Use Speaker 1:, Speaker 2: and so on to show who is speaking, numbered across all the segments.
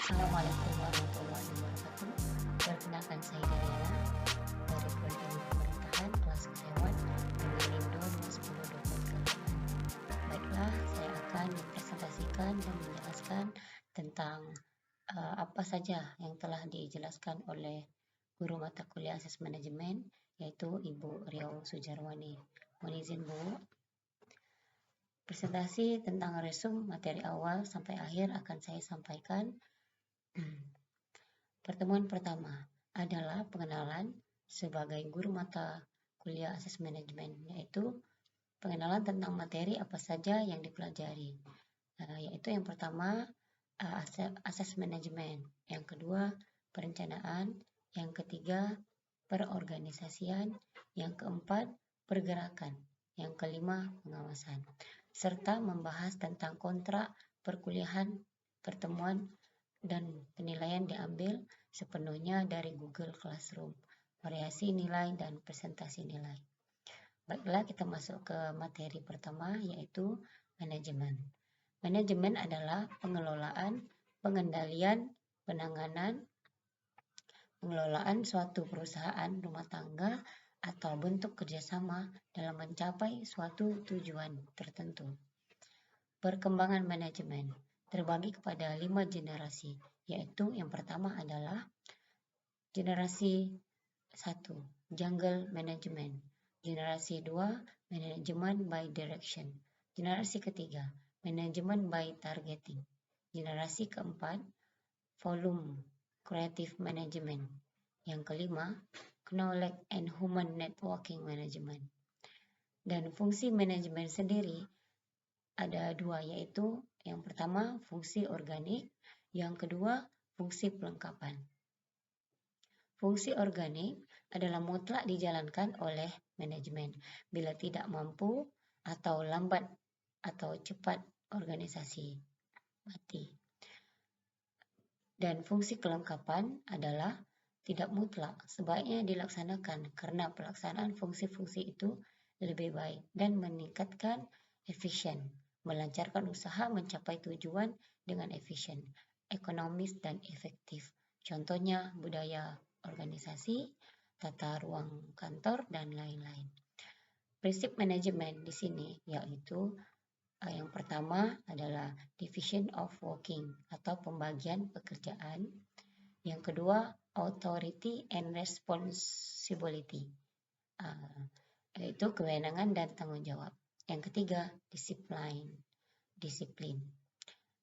Speaker 1: Assalamualaikum warahmatullahi wabarakatuh. Perkenalkan saya Daniela dari Prodi Ilmu Pemerintahan kelas karyawan dengan NIM 2010-28. Baiklah, saya akan mempresentasikan dan menjelaskan tentang apa saja yang telah dijelaskan oleh guru mata kuliah Asas Manajemen, yaitu Ibu Riau Sujarwani. Mohon izin Bu. Presentasi tentang resum materi awal sampai akhir akan saya sampaikan. Pertemuan pertama adalah pengenalan sebagai guru mata kuliah Asas Manajemen, yaitu pengenalan tentang materi apa saja yang dipelajari. Yaitu yang pertama asas manajemen, yang kedua perencanaan, yang ketiga perorganisasian, yang keempat pergerakan, yang kelima pengawasan, serta membahas tentang kontrak perkuliahan. Pertemuan dan penilaian diambil sepenuhnya dari Google Classroom, variasi nilai dan presentasi nilai. Baiklah, kita masuk ke materi pertama, yaitu manajemen. Manajemen adalah pengelolaan, pengendalian, penanganan, pengelolaan suatu perusahaan rumah tangga atau bentuk kerjasama dalam mencapai suatu tujuan tertentu. Perkembangan manajemen terbagi kepada 5 generasi, yaitu yang pertama adalah generasi 1, jungle management. Generasi 2, manajemen by direction. Generasi ketiga, manajemen by targeting. Generasi keempat, volume creative management. Yang kelima, knowledge and human networking management. Dan fungsi manajemen sendiri ada dua, yaitu yang pertama fungsi organik, yang kedua fungsi pelengkapan. Fungsi organik adalah mutlak dijalankan oleh manajemen bila tidak mampu atau lambat atau cepat organisasi mati. Dan fungsi kelengkapan adalah tidak mutlak, sebaiknya dilaksanakan karena pelaksanaan fungsi-fungsi itu lebih baik dan meningkatkan efisien, melancarkan usaha mencapai tujuan dengan efisien, ekonomis dan efektif. Contohnya budaya organisasi, tata ruang kantor, dan lain-lain. Prinsip manajemen di sini yaitu yang pertama adalah division of working atau pembagian pekerjaan. Yang kedua, authority and responsibility, yaitu kewenangan dan tanggung jawab. Yang ketiga, disiplin.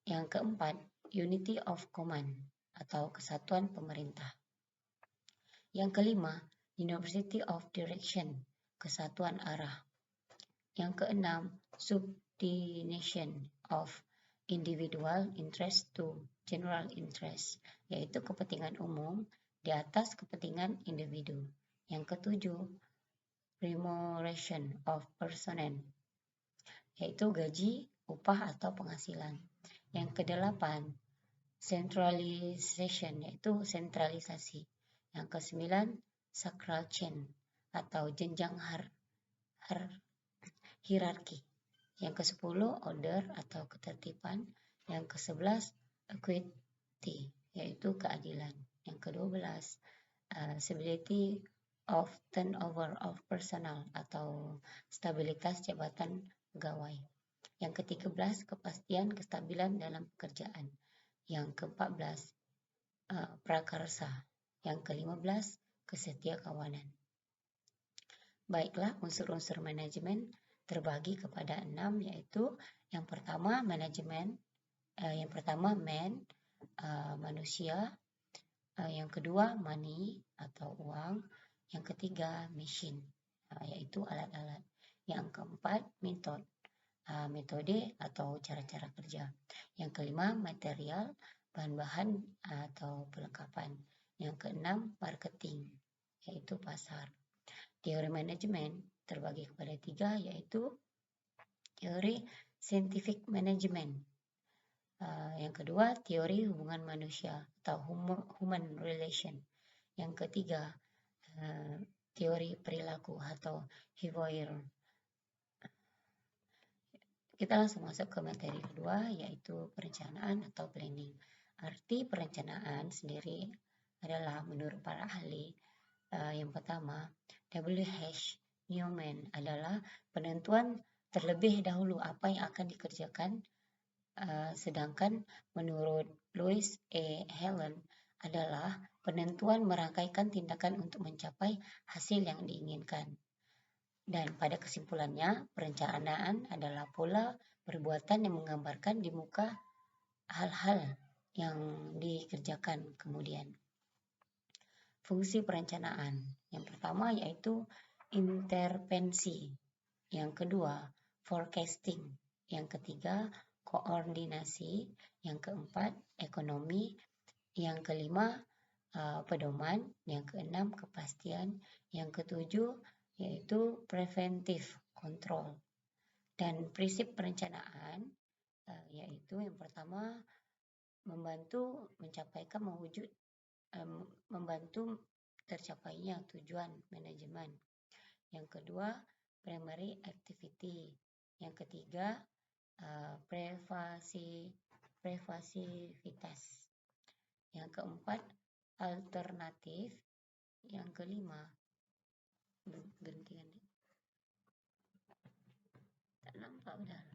Speaker 1: Yang keempat, unity of command atau kesatuan pemerintah. Yang kelima, University of Direction, kesatuan arah. Yang keenam, subordination of individual interest to general interest, yaitu kepentingan umum di atas kepentingan individu. Yang ketujuh, remuneration of personnel, yaitu gaji, upah atau penghasilan. Yang kedelapan, centralization, yaitu sentralisasi. Yang kesembilan, sacral chain atau jenjang hierarki. Yang kesepuluh, order atau ketertiban. Yang kesebelas, equity, yaitu keadilan. Yang kedua-belas, stability of turnover of personnel atau stabilitas jabatan pegawai. Yang ke-13, kepastian kestabilan dalam pekerjaan. Yang ke-14, prakarsa. Yang ke-15, kesetiakawanan. Baiklah, unsur-unsur manajemen terbagi kepada 6, yaitu yang pertama manajemen, yang pertama manusia, yang kedua money atau uang, yang ketiga machine, yaitu alat-alat, yang keempat metode atau cara-cara kerja, yang kelima material, bahan-bahan atau perlengkapan, yang keenam marketing, yaitu pasar. Teori manajemen terbagi kepada 3, yaitu teori scientific management. Yang kedua, teori hubungan manusia atau human relation. Yang ketiga, teori perilaku atau behavior. Kita langsung masuk ke materi kedua, yaitu perencanaan atau planning. Arti perencanaan sendiri adalah menurut para ahli, yang pertama, W.H. Newman adalah penentuan terlebih dahulu apa yang akan dikerjakan, sedangkan menurut Louis A. Allen adalah penentuan merangkaikan tindakan untuk mencapai hasil yang diinginkan. Dan pada kesimpulannya, perencanaan adalah pola perbuatan yang menggambarkan di muka hal-hal yang dikerjakan kemudian. Fungsi perencanaan. Yang pertama yaitu intervensi. Yang kedua, forecasting. Yang ketiga, koordinasi. Yang keempat, ekonomi. Yang kelima, pedoman. Yang keenam, kepastian. Yang ketujuh, yaitu preventive control. Dan prinsip perencanaan yaitu yang pertama membantu membantu tercapainya tujuan manajemen. Yang kedua, primary activity. Yang ketiga, prevasivitas. Yang keempat, alternatif. Yang kelima, berhenti. Tak nampak udah.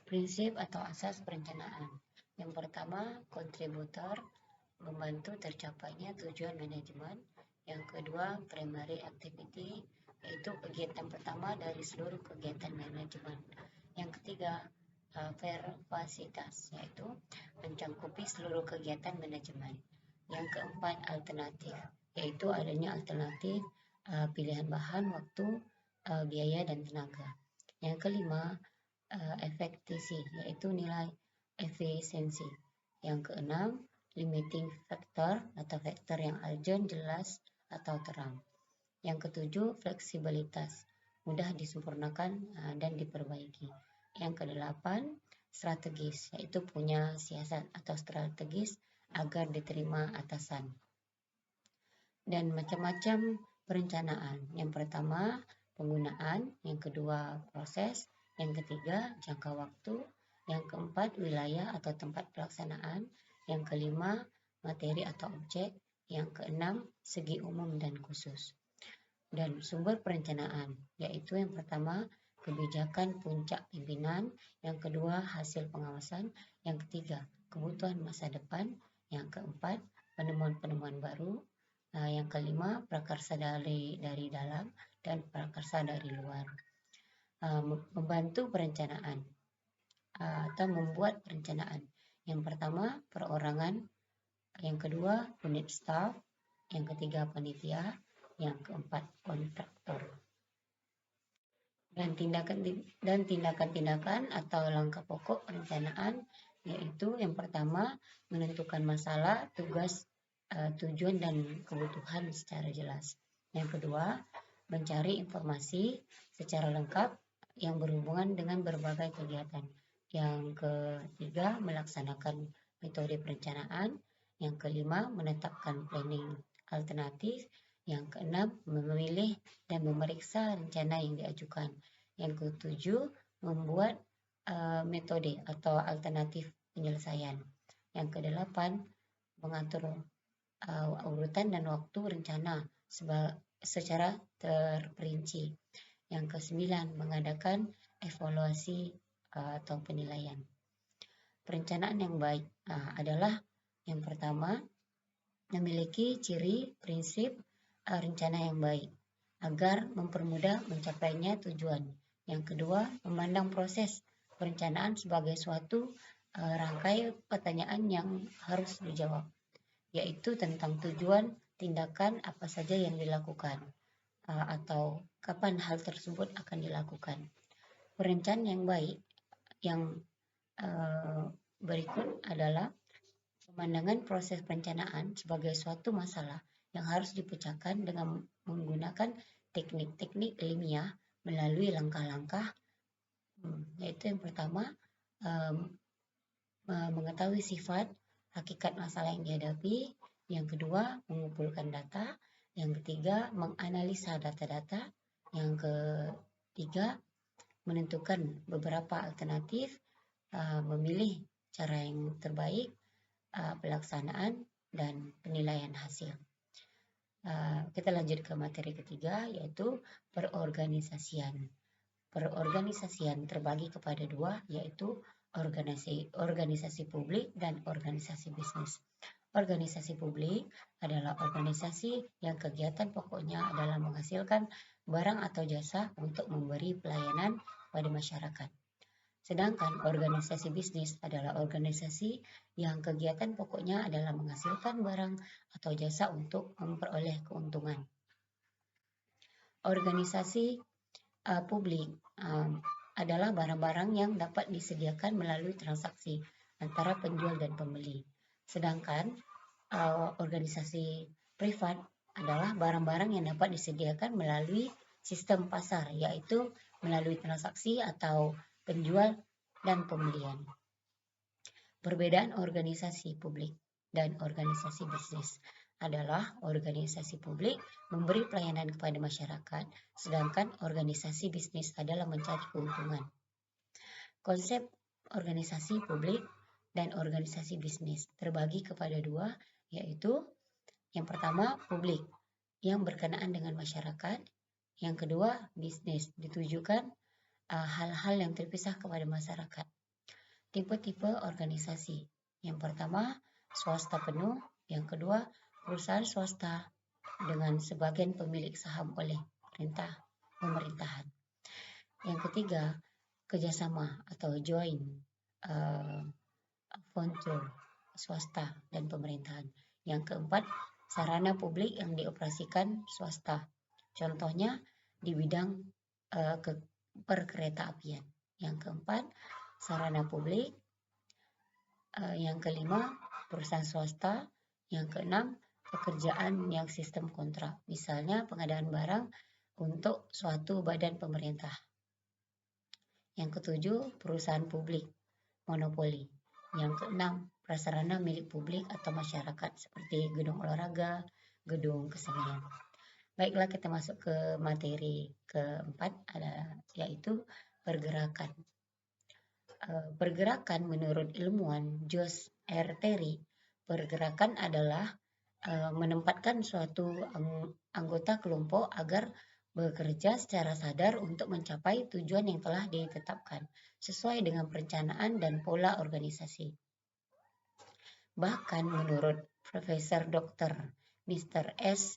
Speaker 1: Prinsip atau asas perencanaan. Yang pertama, kontributor membantu tercapainya tujuan manajemen. Yang kedua, primary activity, yaitu kegiatan pertama dari seluruh kegiatan manajemen. Yang ketiga, pervasivitas, yaitu mencangkupi seluruh kegiatan manajemen. Yang keempat, alternatif, yaitu adanya alternatif pilihan bahan, waktu, biaya, dan tenaga. Yang kelima, efektivitas, yaitu nilai efisiensi. Yang keenam, limiting factor atau faktor yang urgent, jelas, atau terang. Yang ketujuh, fleksibilitas, mudah disempurnakan dan diperbaiki. Yang kedelapan, strategis, yaitu punya siasat atau strategis agar diterima atasan. Dan macam-macam perencanaan. Yang pertama, penggunaan. Yang kedua, proses. Yang ketiga, jangka waktu. Yang keempat, wilayah atau tempat pelaksanaan. Yang kelima, materi atau objek. Yang keenam, segi umum dan khusus. Dan sumber perencanaan, yaitu yang pertama, kebijakan puncak pimpinan. Yang kedua, hasil pengawasan. Yang ketiga, kebutuhan masa depan. Yang keempat, penemuan-penemuan baru. Yang kelima, prakarsa dari dalam dan prakarsa dari luar. Membantu perencanaan atau membuat perencanaan. Yang pertama, perorangan. Yang kedua, unit staff. Yang ketiga, panitia. Yang keempat, kontraktor. Dan tindakan-tindakan atau langkah pokok perencanaan, yaitu yang pertama, menentukan masalah, tugas, tujuan, dan kebutuhan secara jelas. Yang kedua, mencari informasi secara lengkap yang berhubungan dengan berbagai kegiatan. Yang ketiga, melaksanakan metode perencanaan. Yang kelima, menetapkan planning alternatif. Yang keenam, memilih dan memeriksa rencana yang diajukan. Yang ketujuh, membuat metode atau alternatif penyelesaian. Yang kedelapan, mengatur urutan dan waktu rencana secara terperinci. Yang kesembilan, mengadakan evaluasi atau penilaian. Perencanaan yang baik adalah yang pertama, memiliki ciri prinsip rencana yang baik agar mempermudah mencapainya tujuan. Yang kedua, memandang proses perencanaan sebagai suatu rangkai pertanyaan yang harus dijawab, yaitu tentang tujuan, tindakan apa saja yang dilakukan, atau kapan hal tersebut akan dilakukan. Perencanaan yang baik yang berikut adalah pemandangan proses perencanaan sebagai suatu masalah yang harus dipecahkan dengan menggunakan teknik-teknik ilmiah melalui langkah-langkah, yaitu yang pertama, mengetahui sifat hakikat masalah yang dihadapi. Yang kedua, mengumpulkan data. Yang ketiga, menganalisa data-data. Yang ketiga, menentukan beberapa alternatif. memilih cara yang terbaik, pelaksanaan, dan penilaian hasil. Kita lanjut ke materi ketiga, yaitu perorganisasian. Perorganisasian terbagi kepada dua, yaitu organisasi publik dan organisasi bisnis. Organisasi publik adalah organisasi yang kegiatan pokoknya adalah menghasilkan barang atau jasa untuk memberi pelayanan pada masyarakat. Sedangkan organisasi bisnis adalah organisasi yang kegiatan pokoknya adalah menghasilkan barang atau jasa untuk memperoleh keuntungan. Organisasi publik adalah barang-barang yang dapat disediakan melalui transaksi antara penjual dan pembeli. Sedangkan organisasi privat adalah barang-barang yang dapat disediakan melalui sistem pasar, yaitu melalui transaksi atau penjual dan pembelian. Perbedaan organisasi publik dan organisasi bisnis adalah organisasi publik memberi pelayanan kepada masyarakat, sedangkan organisasi bisnis adalah mencari keuntungan. Konsep organisasi publik dan organisasi bisnis terbagi kepada dua, yaitu yang pertama publik yang berkenaan dengan masyarakat, yang kedua bisnis ditujukan hal-hal yang terpisah kepada masyarakat. Tipe-tipe organisasi, yang pertama swasta penuh, yang kedua perusahaan swasta dengan sebagian pemilik saham oleh pemerintahan. Yang ketiga kerjasama atau joint venture swasta dan pemerintahan. Yang keempat sarana publik yang dioperasikan swasta, contohnya di bidang perkereta-apian. Yang keempat sarana publik. Yang kelima perusahaan swasta. Yang keenam pekerjaan yang sistem kontrak, misalnya pengadaan barang untuk suatu badan pemerintah. Yang ketujuh perusahaan publik monopoli. Yang keenam prasarana milik publik atau masyarakat seperti gedung olahraga, gedung kesenian. Baiklah, kita masuk ke materi keempat, yaitu pergerakan. Pergerakan menurut ilmuwan Jos R. Terry, pergerakan adalah menempatkan suatu anggota kelompok agar bekerja secara sadar untuk mencapai tujuan yang telah ditetapkan sesuai dengan perencanaan dan pola organisasi. Bahkan menurut Profesor Dr. Mr. S.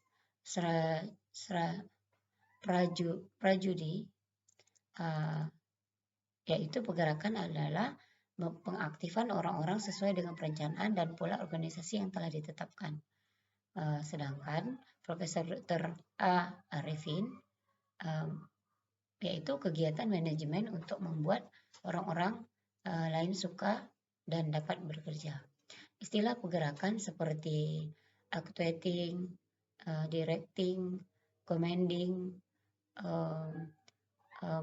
Speaker 1: Prajudi, yaitu pergerakan adalah pengaktifan orang-orang sesuai dengan perencanaan dan pola organisasi yang telah ditetapkan. Sedangkan Profesor Dr. A. Arifin, yaitu kegiatan manajemen untuk membuat orang-orang lain suka dan dapat bekerja. Istilah pergerakan seperti actuating, directing, commanding,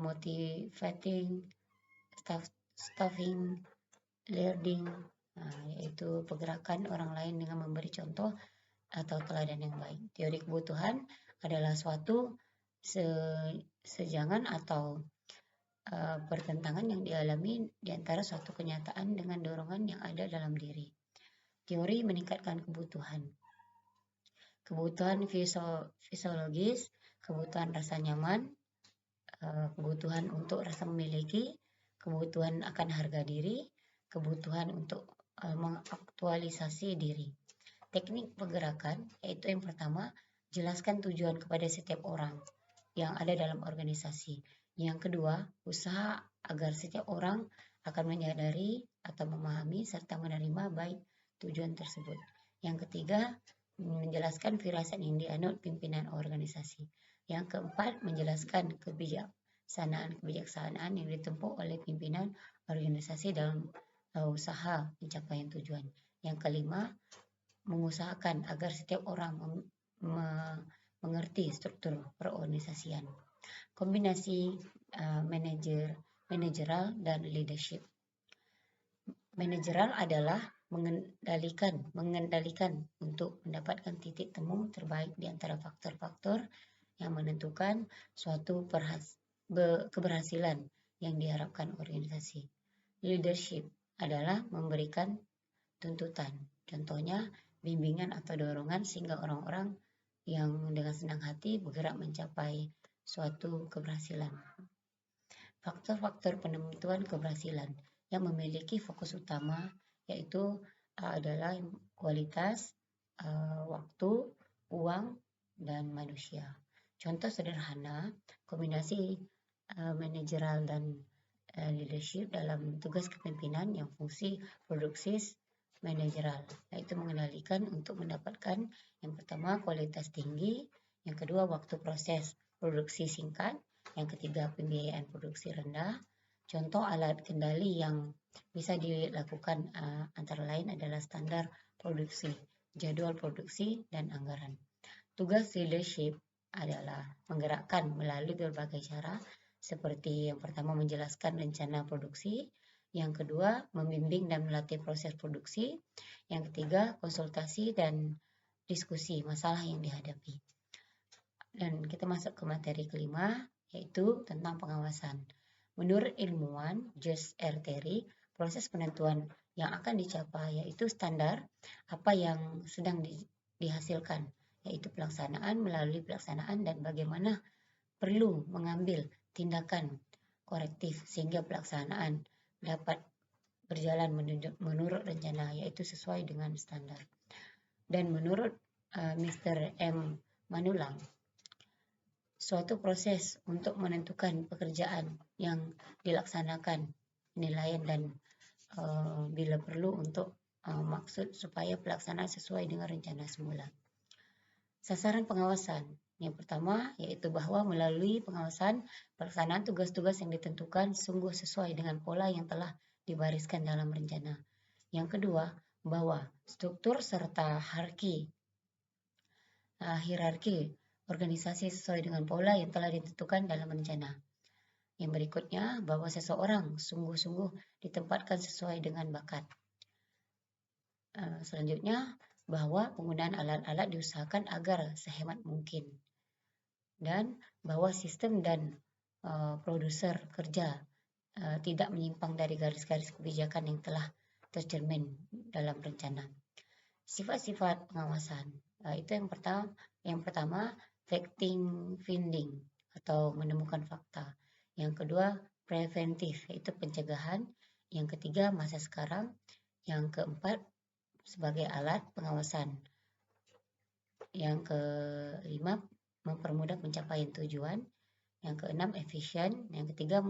Speaker 1: motivating, staffing, leading, yaitu pergerakan orang lain dengan memberi contoh atau teladan yang baik. Teori kebutuhan adalah suatu sejangan atau pertentangan yang dialami di antara suatu kenyataan dengan dorongan yang ada dalam diri. Teori meningkatkan kebutuhan. Kebutuhan fisiologis, kebutuhan rasa nyaman, kebutuhan untuk rasa memiliki, kebutuhan akan harga diri, kebutuhan untuk mengaktualisasi diri. Teknik pergerakan yaitu yang pertama, jelaskan tujuan kepada setiap orang yang ada dalam organisasi. Yang kedua, usaha agar setiap orang akan menyadari atau memahami serta menerima baik tujuan tersebut. Yang ketiga, menjelaskan firasat yang dianut pimpinan organisasi. Yang keempat, menjelaskan kebijaksanaan yang ditempuh oleh pimpinan organisasi dalam usaha pencapaian tujuan. Yang kelima, mengusahakan agar setiap orang mengerti struktur perorganisasian. Kombinasi manajerial dan leadership. Manajerial adalah mengendalikan untuk mendapatkan titik temu terbaik di antara faktor-faktor yang menentukan suatu keberhasilan yang diharapkan organisasi. Leadership adalah memberikan tuntutan. Contohnya, bimbingan atau dorongan sehingga orang-orang yang dengan senang hati bergerak mencapai suatu keberhasilan. Faktor-faktor penentuan keberhasilan yang memiliki fokus utama yaitu adalah kualitas, waktu, uang, dan manusia. Contoh sederhana, kombinasi manajerial dan leadership dalam tugas kepemimpinan yang fungsi produksi manajerial, yaitu mengendalikan untuk mendapatkan yang pertama kualitas tinggi, yang kedua waktu proses produksi singkat, yang ketiga pembiayaan produksi rendah. Contoh alat kendali yang bisa dilakukan antara lain adalah standar produksi, jadwal produksi, dan anggaran. Tugas leadership adalah menggerakkan melalui berbagai cara, seperti yang pertama menjelaskan rencana produksi, yang kedua membimbing dan melatih proses produksi, yang ketiga konsultasi dan diskusi masalah yang dihadapi. Dan kita masuk ke materi kelima, yaitu tentang pengawasan. Menurut ilmuwan Jules R. Terry, proses penentuan yang akan dicapai yaitu standar apa yang sedang dihasilkan, yaitu pelaksanaan melalui pelaksanaan dan bagaimana perlu mengambil tindakan korektif sehingga pelaksanaan dapat berjalan menurut rencana yaitu sesuai dengan standar. Dan menurut Mr. M. Manulang, suatu proses untuk menentukan pekerjaan yang dilaksanakan, penilaian dan bila perlu untuk maksud supaya pelaksanaan sesuai dengan rencana semula. Sasaran pengawasan yang pertama yaitu bahwa melalui pengawasan pelaksanaan tugas-tugas yang ditentukan sungguh sesuai dengan pola yang telah dibariskan dalam rencana. Yang kedua, bahwa struktur serta hierarki organisasi sesuai dengan pola yang telah ditentukan dalam rencana. Yang berikutnya, bahwa seseorang sungguh-sungguh ditempatkan sesuai dengan bakat. Selanjutnya, bahwa penggunaan alat-alat diusahakan agar sehemat mungkin. Dan bahwa sistem dan produser kerja tidak menyimpang dari garis-garis kebijakan yang telah tercermin dalam rencana. Sifat-sifat pengawasan itu yang pertama fact-finding atau menemukan fakta. Yang kedua preventif yaitu pencegahan. Yang ketiga masa sekarang. Yang keempat sebagai alat pengawasan. Yang kelima mempermudah pencapaian tujuan. Yang keenam efisien. Yang ketiga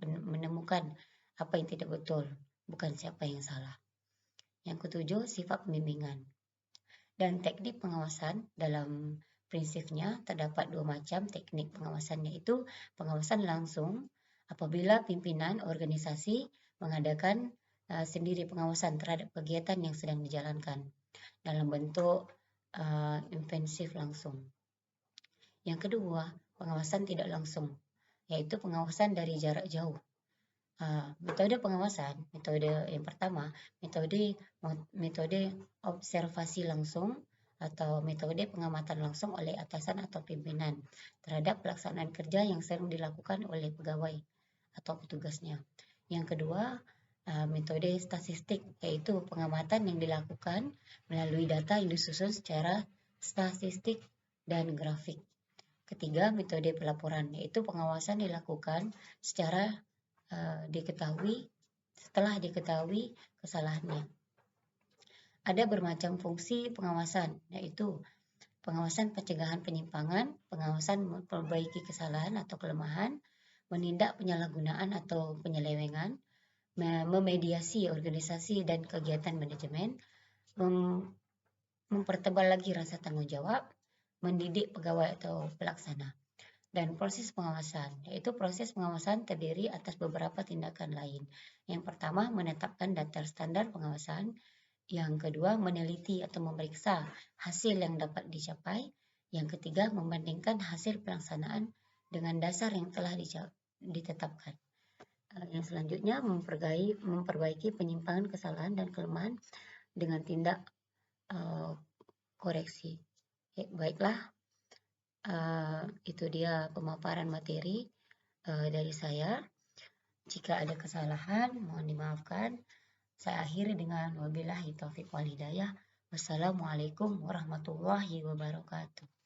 Speaker 1: menemukan apa yang tidak betul, bukan siapa yang salah. Yang ketujuh sifat pembimbingan. Dan teknik pengawasan dalam prinsipnya terdapat dua macam teknik pengawasan, yaitu pengawasan langsung apabila pimpinan organisasi mengadakan sendiri pengawasan terhadap kegiatan yang sedang dijalankan dalam bentuk intensif langsung. Yang kedua, pengawasan tidak langsung, yaitu pengawasan dari jarak jauh. Metode pengawasan, metode yang pertama, metode observasi langsung atau metode pengamatan langsung oleh atasan atau pimpinan terhadap pelaksanaan kerja yang sering dilakukan oleh pegawai atau petugasnya. Yang kedua, metode statistik, yaitu pengamatan yang dilakukan melalui data yang disusun secara statistik dan grafik. Ketiga, metode pelaporan, yaitu pengawasan dilakukan secara setelah diketahui kesalahannya. Ada bermacam fungsi pengawasan, yaitu pengawasan pencegahan penyimpangan, pengawasan memperbaiki kesalahan atau kelemahan, menindak penyalahgunaan atau penyelewengan, memediasi organisasi dan kegiatan manajemen, mempertebal lagi rasa tanggung jawab, mendidik pegawai atau pelaksana. Dan proses pengawasan, yaitu proses pengawasan terdiri atas beberapa tindakan lain. Yang pertama, menetapkan daftar standar pengawasan. Yang kedua, meneliti atau memeriksa hasil yang dapat dicapai. Yang ketiga, membandingkan hasil pelaksanaan dengan dasar yang telah ditetapkan. Yang selanjutnya, memperbaiki penyimpangan, kesalahan, dan kelemahan dengan tindak koreksi. Baiklah. Itu dia pemaparan materi dari saya. Jika ada kesalahan, mohon dimaafkan. Saya akhiri dengan wabillahi taufiq wal hidayah. Wassalamualaikum warahmatullahi wabarakatuh.